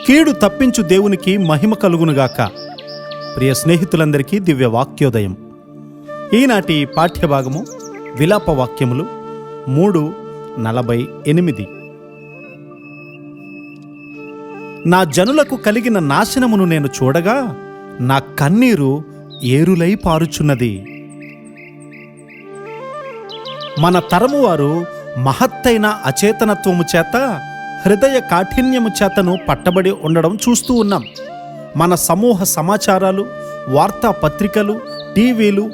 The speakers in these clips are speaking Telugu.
కీడు తప్పించు దేవునికి మహిమ కలుగునుగాక. ప్రియ స్నేహితులందరికీ దివ్య వాక్యోదయం. ఈనాటి పాఠ్యభాగము విలాప వాక్యములు 3:48. నా జనులకు కలిగిన నాశనమును నేను చూడగా నా కన్నీరు ఏరులై పారుచున్నది. మన తరము వారు మహత్తైన అచేతనత్వము చేత, హృదయ కాఠిన్యము చేతను పట్టబడి ఉండడం చూస్తూ ఉన్నాం. మన సమూహ సమాచారాలు, వార్తాపత్రికలు, టీవీలు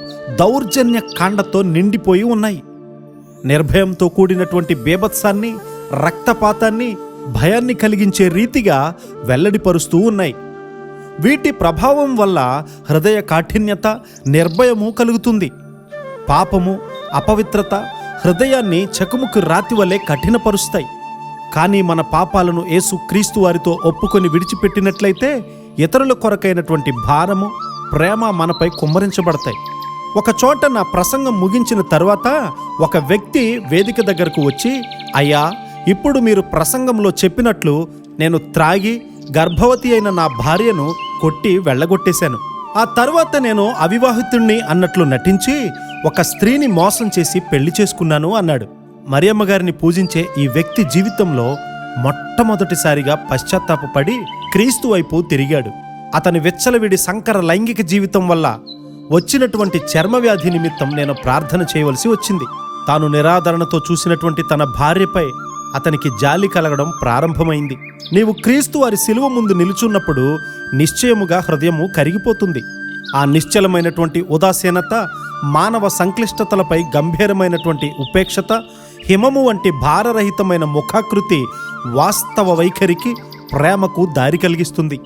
దౌర్జన్య కాండతో నిండిపోయి ఉన్నాయి. నిర్భయంతో కూడినటువంటి బీభత్సాన్ని, రక్తపాతాన్ని, భయాన్ని కలిగించే రీతిగా వెల్లడిపరుస్తూ ఉన్నాయి. వీటి ప్రభావం వల్ల హృదయ కాఠిన్యత, నిర్భయము కలుగుతుంది. పాపము, అపవిత్రత హృదయాన్ని చెకుముకు రాతి వలె కఠినపరుస్తాయి. కానీ మన పాపాలను యేసు క్రీస్తు వారితో ఒప్పుకొని విడిచిపెట్టినట్లయితే ఇతరుల కొరకైనటువంటి భారము, ప్రేమ మనపై కుమ్మరించబడతాయి. ఒక చోట నా ప్రసంగం ముగించిన తరువాత ఒక వ్యక్తి వేదిక దగ్గరకు వచ్చి, అయ్యా, ఇప్పుడు మీరు ప్రసంగంలో చెప్పినట్లు నేను త్రాగి గర్భవతి అయిన నా భార్యను కొట్టి వెళ్ళగొట్టేశాను. ఆ తర్వాత నేను అవివాహితుణ్ణి అన్నట్లు నటించి ఒక స్త్రీని మోసం చేసి పెళ్లి చేసుకున్నాను అన్నాడు. మరియమ్మ గారిని పూజించే ఈ వ్యక్తి జీవితంలో మొట్టమొదటిసారిగా పశ్చాత్తాపపడి క్రీస్తు వైపు తిరిగాడు. అతని విచ్చలవిడి సంకర లైంగిక జీవితం వల్ల వచ్చినటువంటి చర్మవ్యాధి నిమిత్తం నేను ప్రార్థన చేయవలసి వచ్చింది. తాను నిరాదరణతో చూసినటువంటి తన భార్యపై అతనికి జాలి కలగడం ప్రారంభమైంది. నీవు క్రీస్తు వారి శిలువ ముందు నిలుచున్నప్పుడు నిశ్చయముగా హృదయము కరిగిపోతుంది. ఆ నిశ్చలమైనటువంటి ఉదాసీనత, మానవ సంక్లిష్టతలపై గంభీరమైనటువంటి ఉపేక్షత, హిమము వంటి భారరహితమైన ముఖాకృతి వాస్తవ వైఖరికి, ప్రేమకు దారి కలిగిస్తుంది.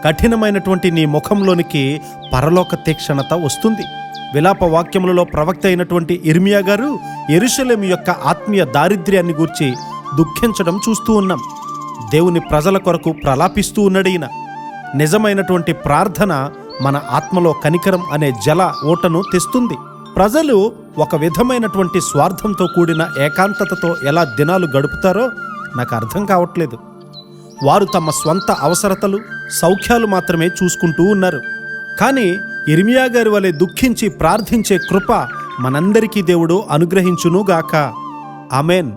కఠినమైనటువంటి నీ ముఖంలోనికి పరలోక తీక్షణత వస్తుంది. విలాప వాక్యములలో ప్రవక్త అయినటువంటి ఇర్మియా గారు యెరూషలేము యొక్క ఆత్మీయ దారిద్ర్యాన్ని గూర్చి దుఃఖించడం చూస్తూ ఉన్నాం. దేవుని ప్రజల కొరకు ప్రలాపిస్తూ ఉన్నాడీయన. నిజమైనటువంటి ప్రార్థన మన ఆత్మలో కనికరం అనే జల ఓటను తెస్తుంది. ప్రజలు ఒక విధమైనటువంటి స్వార్థంతో కూడిన ఏకాంతతతో ఎలా దినాలు గడుపుతారో నాకు అర్థం కావట్లేదు. వారు తమ స్వంత అవసరతలు, సౌఖ్యాలు మాత్రమే చూసుకుంటూ ఉన్నారు. కానీ ఇర్మియా గారి వలె దుఃఖించి ప్రార్థించే కృప మనందరికీ దేవుడు అనుగ్రహించునుగాక. ఆమేన్.